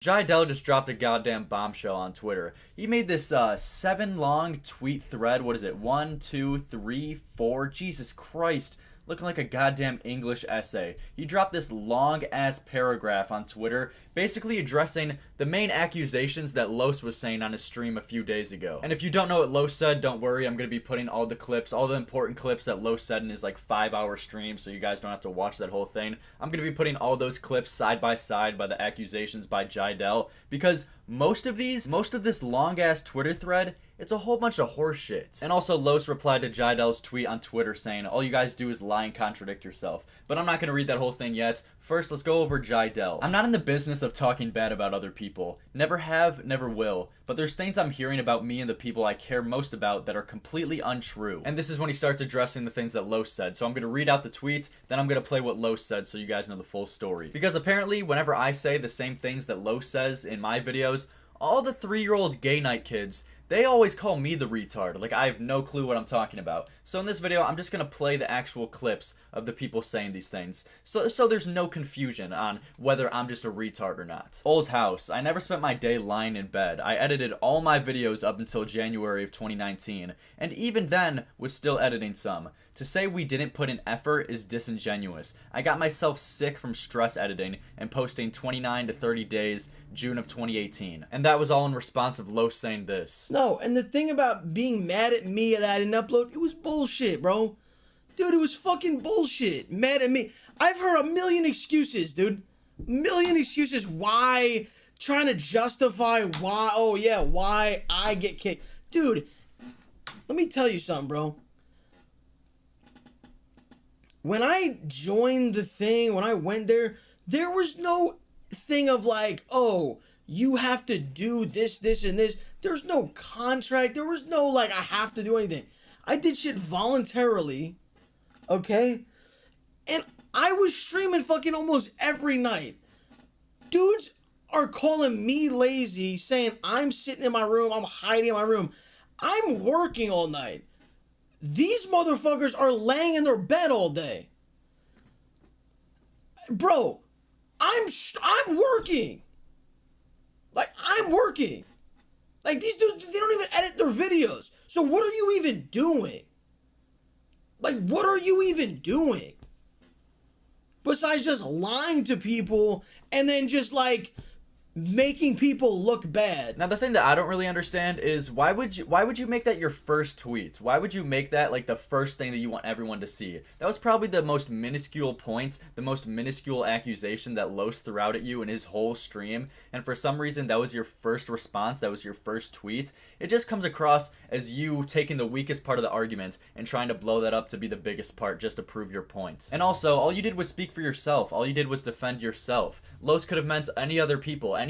Jidel just dropped a goddamn bombshell on Twitter. He made this 7 long tweet thread. What is it? 1, 2, 3, 4. Jesus Christ. Looking like a goddamn English essay. He dropped this long ass paragraph on Twitter, basically addressing the main accusations that Los was saying on his stream a few days ago. And if you don't know what Los said, don't worry, I'm going to be putting all the clips, all the important clips that Los said in his like 5-hour stream, so you guys don't have to watch that whole thing. I'm going to be putting all those clips side by side by the accusations by Jidel, because most of this long ass Twitter thread, it's a whole bunch of horseshit. And also, Los replied to Jidel's tweet on Twitter saying, all you guys do is lie and contradict yourself. But I'm not going to read that whole thing yet. First, let's go over Jidel. I'm not in the business of talking bad about other people. Never have, never will. But there's things I'm hearing about me and the people I care most about that are completely untrue. And this is when he starts addressing the things that Los said. So I'm going to read out the tweet, then I'm going to play what Los said so you guys know the full story. Because apparently, whenever I say the same things that Los says in my videos, all the 3-year-old gay night kids, they always call me the retard, like I have no clue what I'm talking about. So in this video, I'm just going to play the actual clips of the people saying these things, so there's no confusion on whether I'm just a retard or not. Old house. I never spent my day lying in bed. I edited all my videos up until January of 2019, and even then was still editing some. To say we didn't put in effort is disingenuous. I got myself sick from stress editing and posting 29 to 30 days, June of 2018. And that was all in response of Los saying this. No, and the thing about being mad at me that I didn't upload, it was bullshit, bro. Dude, it was fucking bullshit. Mad at me. I've heard a million excuses, dude. A million excuses why, trying to justify why, oh yeah, why I get kicked. Dude, let me tell you something, bro. When I joined the thing, when I went there, there was no thing of like, oh, you have to do this, this, and this. There's no contract. There was no like, I have to do anything. I did shit voluntarily, okay? And I was streaming fucking almost every night. Dudes are calling me lazy, saying I'm sitting in my room, I'm hiding in my room. I'm working all night. These motherfuckers are laying in their bed all day. Bro, I'm working. Like, I'm working. Like, these dudes, they don't even edit their videos. So what are you even doing? Like, what are you even doing? Besides just lying to people and then just, like, making people look bad. Now the thing that I don't really understand is why would you make that your first tweet? Why would you make that like the first thing that you want everyone to see? That was probably the most minuscule point, the most minuscule accusation that Los threw out at you in his whole stream, and for some reason that was your first response, that was your first tweet. It just comes across as you taking the weakest part of the argument and trying to blow that up to be the biggest part just to prove your point. And also, all you did was speak for yourself. All you did was defend yourself. Los could have meant any other people in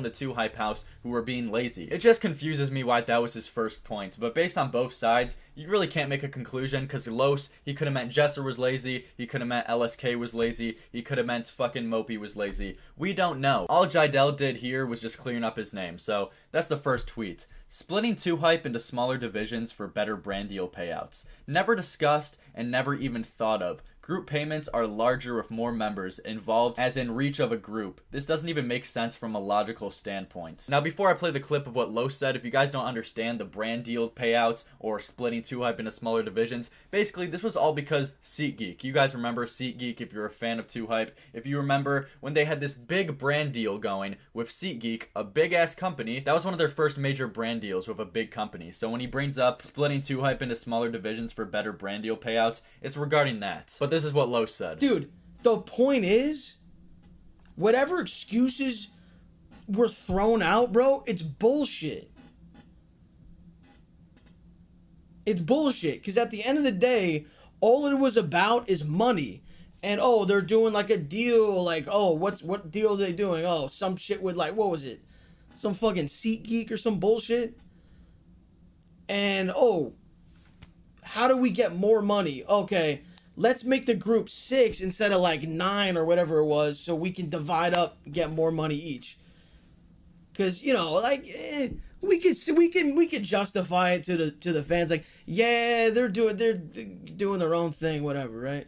the 2 Hype house who were being lazy. It just confuses me why that was his first point, but based on both sides, you really can't make a conclusion, because Los, he could have meant Jesser was lazy, he could have meant LSK was lazy, he could have meant fucking Mopi was lazy. We don't know. All Jidel did here was just clearing up his name, so that's the first tweet. Splitting 2 Hype into smaller divisions for better brand deal payouts. Never discussed and never even thought of. Group payments are larger with more members involved, as in reach of a group. This doesn't even make sense from a logical standpoint. Now before I play the clip of what Los said, if you guys don't understand the brand deal payouts or splitting 2 Hype into smaller divisions, basically this was all because SeatGeek. You guys remember SeatGeek if you're a fan of 2 Hype. If you remember when they had this big brand deal going with SeatGeek, a big ass company, that was one of their first major brand deals with a big company. So when he brings up splitting 2 Hype into smaller divisions for better brand deal payouts, it's regarding that. But this is what Los said. Dude, the point is, whatever excuses were thrown out, bro, it's bullshit. It's bullshit, because at the end of the day, all it was about is money. And, oh, they're doing, like, a deal, like, oh, what deal are they doing? Oh, some shit with, like, what was it? Some fucking SeatGeek or some bullshit? And, oh, how do we get more money? Okay, let's make the group 6 instead of like 9 or whatever it was, so we can divide up and get more money each. Cause you know, like we could justify it to the fans, like, yeah, they're doing their own thing, whatever, right?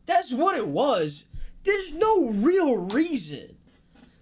That's what it was. There's no real reason.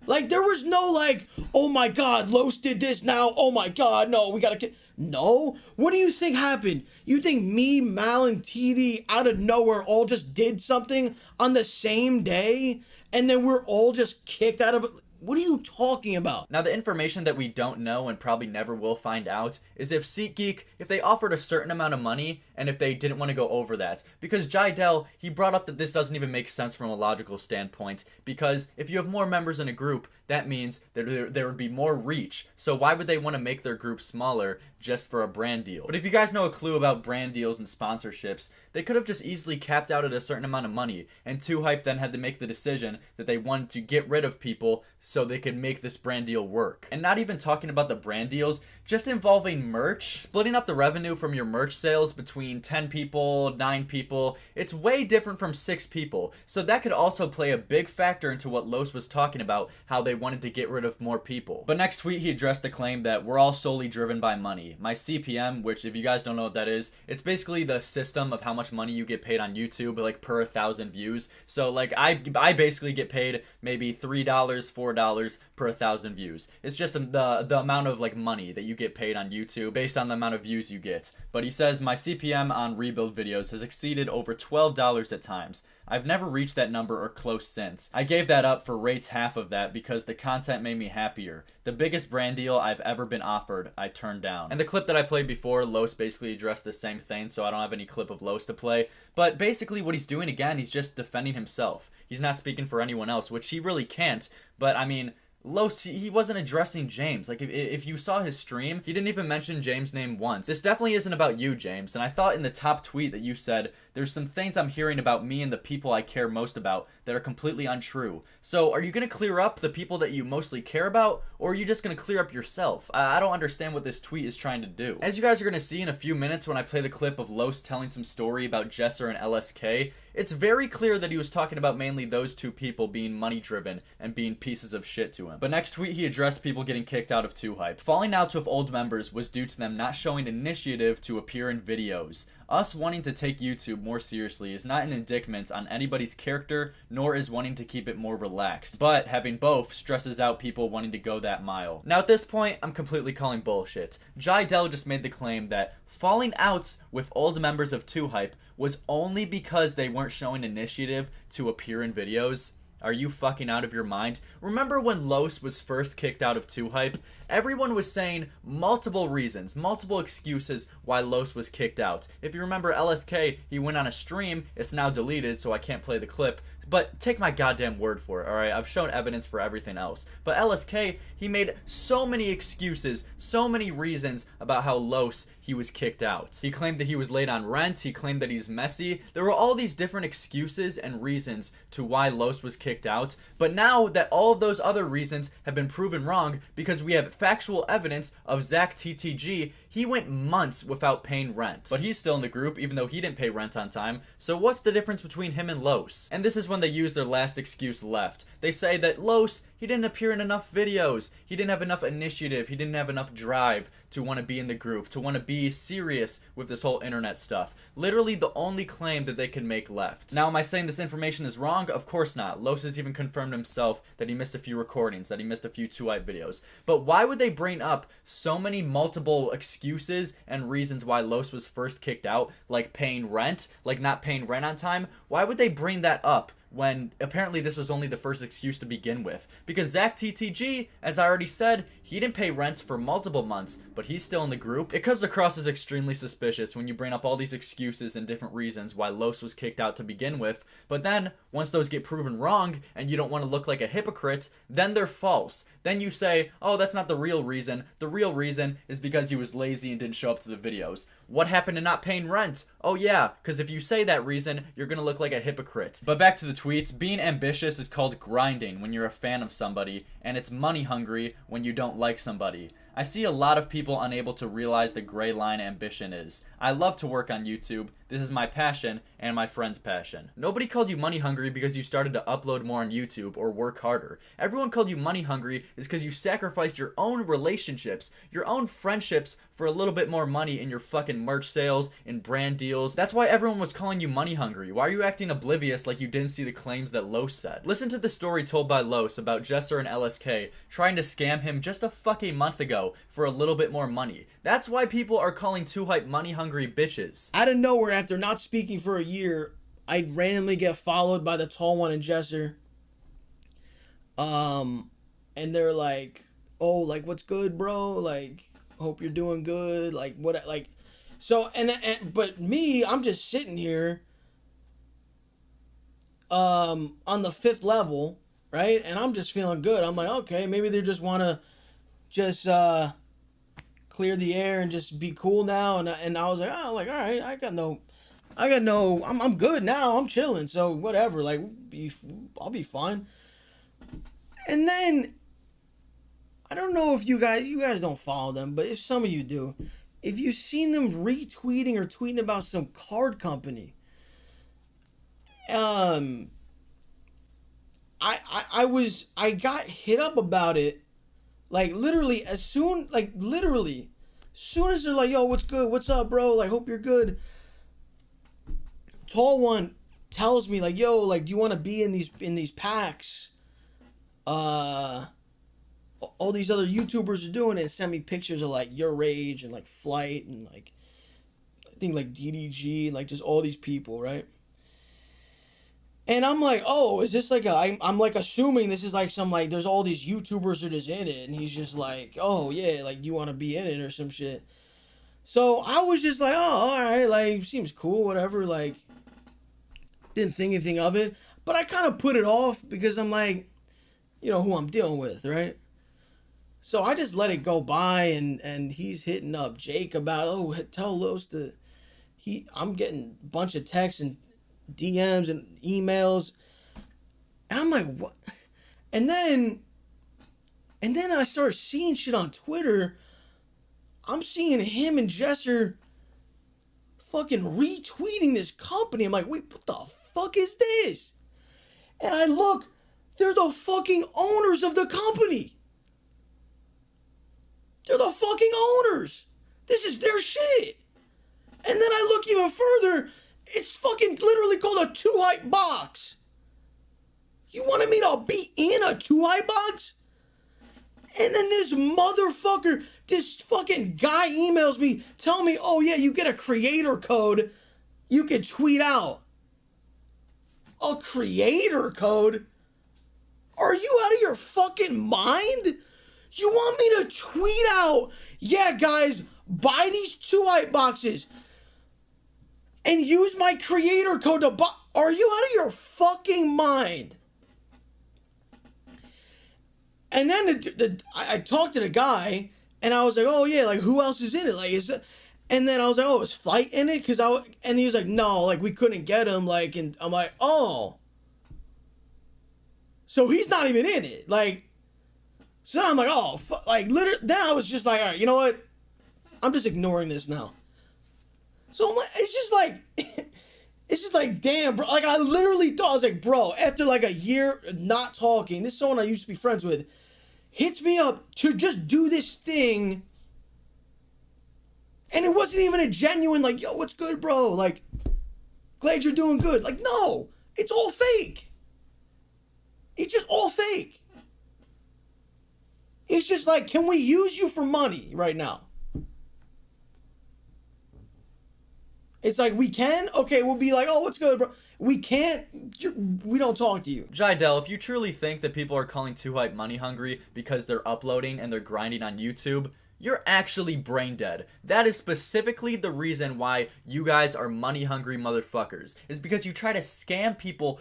Like, there was no, like, oh my god, Los did this now, oh my god, no, we gotta get... No? What do you think happened? You think me, Mal, and TD out of nowhere all just did something on the same day? And then we're all just kicked out of it? What are you talking about? Now, the information that we don't know and probably never will find out is if SeatGeek, if they offered a certain amount of money and if they didn't want to go over that. Because Jidel, he brought up that this doesn't even make sense from a logical standpoint, because if you have more members in a group, that means that there would be more reach. So why would they want to make their group smaller just for a brand deal? But if you guys know a clue about brand deals and sponsorships, they could have just easily capped out at a certain amount of money, and 2Hype then had to make the decision that they wanted to get rid of people so they could make this brand deal work. And not even talking about the brand deals, just involving merch, splitting up the revenue from your merch sales between 10 people, 9 people, it's way different from 6 people. So that could also play a big factor into what Los was talking about, how they wanted to get rid of more people. But next tweet, he addressed the claim that we're all solely driven by money. My CPM, which if you guys don't know what that is, it's basically the system of how much money you get paid on YouTube, like per 1,000 views. So like I basically get paid maybe $3, $4 per 1,000 views. It's just the amount of like money that you get paid on YouTube based on the amount of views you get. But he says my CPM on rebuild videos has exceeded over $12 at times. I've never reached that number or close since. I gave that up for rates half of that because the content made me happier. The biggest brand deal I've ever been offered, I turned down. And the clip that I played before, Los basically addressed the same thing, so I don't have any clip of Los to play. But basically what he's doing again, he's just defending himself. He's not speaking for anyone else, which he really can't. But I mean, Los, he wasn't addressing James. Like, if you saw his stream, he didn't even mention James' name once. This definitely isn't about you, James. And I thought in the top tweet that you said, there's some things I'm hearing about me and the people I care most about that are completely untrue. So, are you going to clear up the people that you mostly care about, or are you just going to clear up yourself? I don't understand what this tweet is trying to do. As you guys are going to see in a few minutes when I play the clip of Los telling some story about Jesser and LSK, it's very clear that he was talking about mainly those two people being money-driven and being pieces of shit to him. But next tweet, he addressed people getting kicked out of 2Hype. Falling out with old members was due to them not showing initiative to appear in videos. Us wanting to take YouTube more seriously is not an indictment on anybody's character, nor is wanting to keep it more relaxed. But having both stresses out people wanting to go that mile. Now at this point, I'm completely calling bullshit. Jidel just made the claim that falling outs with old members of 2Hype was only because they weren't showing initiative to appear in videos. Are you fucking out of your mind? Remember when Los was first kicked out of 2Hype? Everyone was saying multiple reasons, multiple excuses why Los was kicked out. If you remember LSK, he went on a stream, it's now deleted so I can't play the clip, but take my goddamn word for it, alright? I've shown evidence for everything else. But LSK, he made so many excuses, so many reasons about how Los he was kicked out. He claimed that he was late on rent, he claimed that he's messy. There were all these different excuses and reasons to why Los was kicked out, but now that all of those other reasons have been proven wrong because we have factual evidence of Zach TTG, he went months without paying rent. But he's still in the group even though he didn't pay rent on time, so what's the difference between him and Los? And this is when they use their last excuse left. They say that Los, he didn't appear in enough videos, he didn't have enough initiative, he didn't have enough drive to want to be in the group, to want to be serious with this whole internet stuff. Literally the only claim that they can make left. Now, am I saying this information is wrong? Of course not. Los has even confirmed himself that he missed a few recordings, that he missed a few 2Hype videos. But why would they bring up so many multiple excuses and reasons why Los was first kicked out, like paying rent, like not paying rent on time? Why would they bring that up when apparently this was only the first excuse to begin with? Because Zach TTG, as I already said, he didn't pay rent for multiple months, but he's still in the group. It comes across as extremely suspicious when you bring up all these excuses and different reasons why Los was kicked out to begin with, but then, once those get proven wrong, and you don't want to look like a hypocrite, then they're false. Then you say, oh, that's not the real reason. The real reason is because he was lazy and didn't show up to the videos. What happened to not paying rent? Oh yeah, because if you say that reason, you're gonna look like a hypocrite. But back to the tweets, being ambitious is called grinding when you're a fan of somebody, and it's money hungry when you don't like somebody. I see a lot of people unable to realize the gray line ambition is. I love to work on YouTube. This is my passion and my friend's passion. Nobody called you money hungry because you started to upload more on YouTube or work harder. Everyone called you money hungry is because you sacrificed your own relationships, your own friendships for a little bit more money in your fucking merch sales and brand deals. That's why everyone was calling you money hungry. Why are you acting oblivious like you didn't see the claims that Los said? Listen to the story told by Los about Jesser and LSK trying to scam him just a fucking month ago for a little bit more money. That's why people are calling 2Hype money hungry bitches. Out of nowhere, after not speaking for a year, I randomly get followed by the tall one and Jesser. And they're like, oh, like, what's good, bro? Like, hope you're doing good. Like, what, like, so, but me, I'm just sitting here, on the 5th level, right? And I'm just feeling good. I'm like, okay, maybe they just want to just, clear the air and just be cool now. And I was like, oh, like, all right, I'm good now. I'm chilling. So whatever, like, I'll be fine. And then, I don't know if you guys don't follow them, but if some of you do, if you've seen them retweeting or tweeting about some card company, I got hit up about it, like, literally, as soon as they're like, yo, what's good? What's up, bro? Like, hope you're good. Tall one tells me, like, yo, like, do you want to be in these packs? All these other YouTubers are doing it, and send me pictures of, like, Your Rage and, like, Flight and, like, I think, like, DDG, like, just all these people, right? And I'm like, oh, is this like I'm like assuming this is like some, like, there's all these YouTubers that is in it, and he's just like, oh yeah, like, you want to be in it or some shit. So I was just like, oh, all right, like, seems cool, whatever, like, didn't think anything of it. But I kind of put it off because I'm like, you know who I'm dealing with, right? So I just let it go by, and he's hitting up Jake about, oh, tell Los to, I'm getting a bunch of texts and DMs and emails, and I'm like, what? And then I start seeing shit on Twitter. I'm seeing him and Jesser fucking retweeting this company. I'm like, wait, what the fuck is this? And I look, they're the fucking owners of the company. They're the fucking owners. This is their shit. And then I look even further. It's fucking literally called a 2Hype box. You wanted me to be in a 2Hype box? And then this motherfucker, this fucking guy emails me, telling me, oh yeah, you get a creator code you can tweet out. A creator code? Are you out of your fucking mind? You want me to tweet out, yeah guys, buy these 2Hype boxes and use my creator code to buy? Are you out of your fucking mind? And then I talked to the guy, and I was like, oh yeah, like, who else is in it? Like, is it? And then I was like, oh, is Flight in it? And he was like, no, like, we couldn't get him. Like, and I'm like, oh, so he's not even in it. Like, so then I'm like, oh, like, literally. Then I was just like, all right, you know what? I'm just ignoring this now. So it's just like, damn, bro. Like, I literally thought, I was like, bro, after like a year not talking, this is someone I used to be friends with, hits me up to just do this thing. And it wasn't even a genuine, like, yo, what's good, bro? Like, glad you're doing good. Like, no, it's all fake. It's just all fake. It's just like, can we use you for money right now? It's like, we can? Okay, we'll be like, oh, what's good, bro? We can't. We don't talk to you. Jidel, if you truly think that people are calling 2Hype money hungry because they're uploading and they're grinding on YouTube, you're actually brain dead. That is specifically the reason why you guys are money hungry motherfuckers. Is because you try to scam people.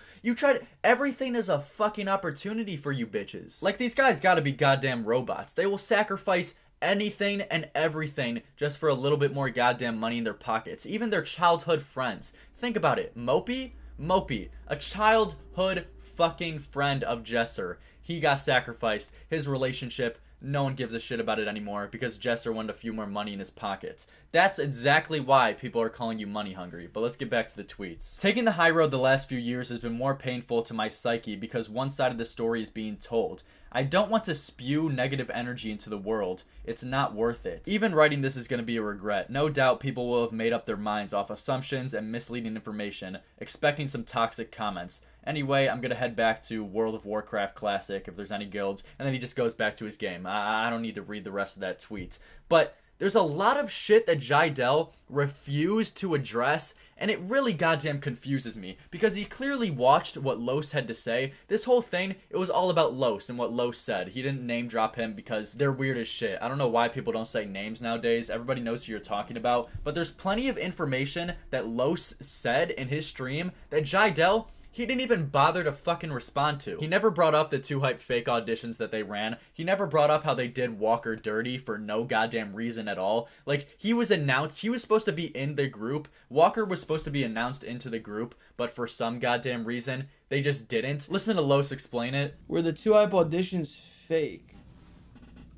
Everything is a fucking opportunity for you bitches. Like, these guys gotta be goddamn robots. They will sacrifice anything and everything just for a little bit more goddamn money in their pockets. Even their childhood friends. Think about it. Mopi, a childhood fucking friend of Jesser. He got sacrificed. His relationship no one gives a shit about it anymore because Jester wanted a few more money in his pockets. That's exactly why people are calling you money hungry. But let's get back to the tweets. Taking the high road the last few years has been more painful to my psyche because one side of the story is being told. I don't want to spew negative energy into the world. It's not worth it. Even writing this is going to be a regret. No doubt people will have made up their minds off assumptions and misleading information, expecting some toxic comments. Anyway, I'm going to head back to World of Warcraft Classic if there's any guilds, and then he just goes back to his game. I don't need to read the rest of that tweet. But there's a lot of shit that Jidel refused to address, and it really goddamn confuses me because he clearly watched what Los had to say. This whole thing, it was all about Los and what Los said. He didn't name drop him because they're weird as shit. I don't know why people don't say names nowadays. Everybody knows who you're talking about. But there's plenty of information that Los said in his stream that Jidel, he didn't even bother to fucking respond to. He never brought up the 2Hype fake auditions that they ran. He never brought up how they did Walker dirty for no goddamn reason at all. Like, he was announced, he was supposed to be in the group. Walker was supposed to be announced into the group, but for some goddamn reason, they just didn't. Listen to Los explain it. Were the 2Hype auditions fake?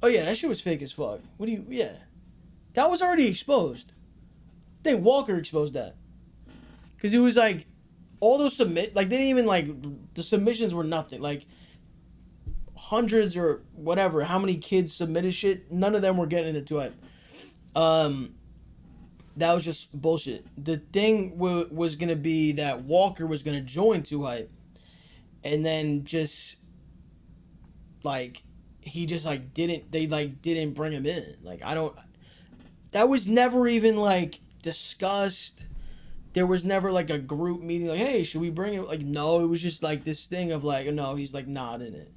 Oh yeah, that shit was fake as fuck. Yeah. That was already exposed. I think Walker exposed that. Because it was like, all those they didn't even, like, the submissions were nothing. Like, hundreds or whatever, how many kids submitted shit, none of them were getting into 2Hype. That was just bullshit. The thing was going to be that Walker was going to join 2Hype. And then just, like, he just, like, didn't bring him in. Like, that was never even, like, discussed. There was never, like, a group meeting, like, hey, should we bring it? Like, no, it was just, like, this thing of, like, no, he's, like, not in it.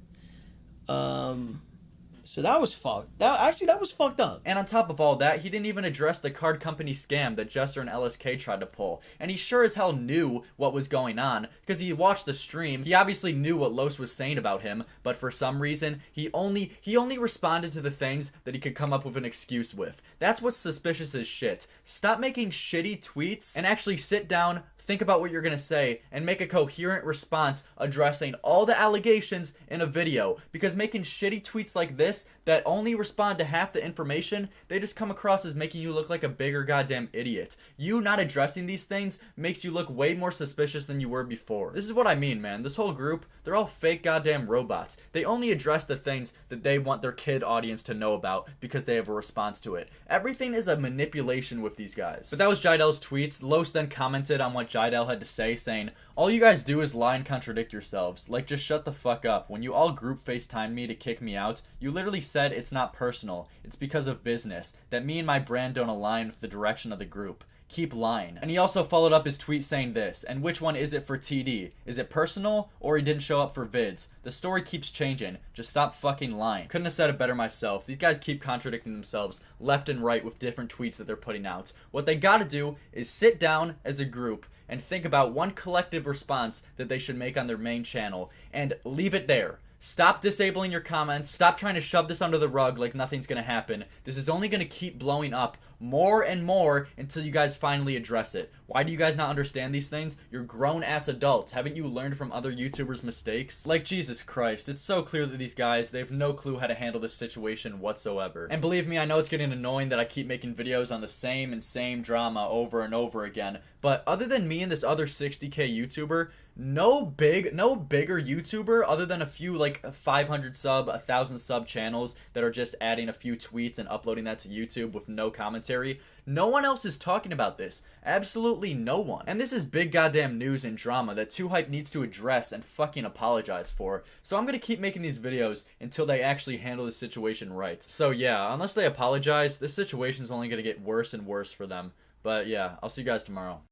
So that was fucked. That was fucked up. And on top of all that, he didn't even address the card company scam that Jester and LSK tried to pull. And he sure as hell knew what was going on, because he watched the stream. He obviously knew what Los was saying about him, but for some reason, he only responded to the things that he could come up with an excuse with. That's what's suspicious as shit. Stop making shitty tweets and actually sit down, think about what you're going to say, and make a coherent response addressing all the allegations in a video. Because making shitty tweets like this that only respond to half the information, they just come across as making you look like a bigger goddamn idiot. You not addressing these things makes you look way more suspicious than you were before. This is what I mean, man. This whole group, they're all fake goddamn robots. They only address the things that they want their kid audience to know about because they have a response to it. Everything is a manipulation with these guys. But that was Jidel's tweets. Los then commented on what Jidel had to say, saying, all you guys do is lie and contradict yourselves. Like, just shut the fuck up. When you all group FaceTime me to kick me out, you literally said it's not personal. It's because of business. That me and my brand don't align with the direction of the group. Keep lying. And he also followed up his tweet saying this, and which one is it for TD? Is it personal, or he didn't show up for vids? The story keeps changing. Just stop fucking lying. Couldn't have said it better myself. These guys keep contradicting themselves left and right with different tweets that they're putting out. What they gotta do is sit down as a group and think about one collective response that they should make on their main channel, and leave it there. Stop disabling your comments. Stop trying to shove this under the rug like nothing's gonna happen. This is only gonna keep blowing up more and more until you guys finally address it. Why do you guys not understand these things? You're grown-ass adults. Haven't you learned from other YouTubers' mistakes? Like, Jesus Christ, it's so clear that these guys, they have no clue how to handle this situation whatsoever. And believe me, I know it's getting annoying that I keep making videos on the same drama over and over again, but other than me and this other 60k YouTuber, no bigger YouTuber other than a few, like, 500 sub, 1,000 sub channels that are just adding a few tweets and uploading that to YouTube with no commentary. No one else is talking about this. Absolutely no one. And this is big goddamn news and drama that 2Hype needs to address and fucking apologize for. So I'm gonna keep making these videos until they actually handle the situation right. So yeah, unless they apologize, this situation's only gonna get worse and worse for them. But yeah, I'll see you guys tomorrow.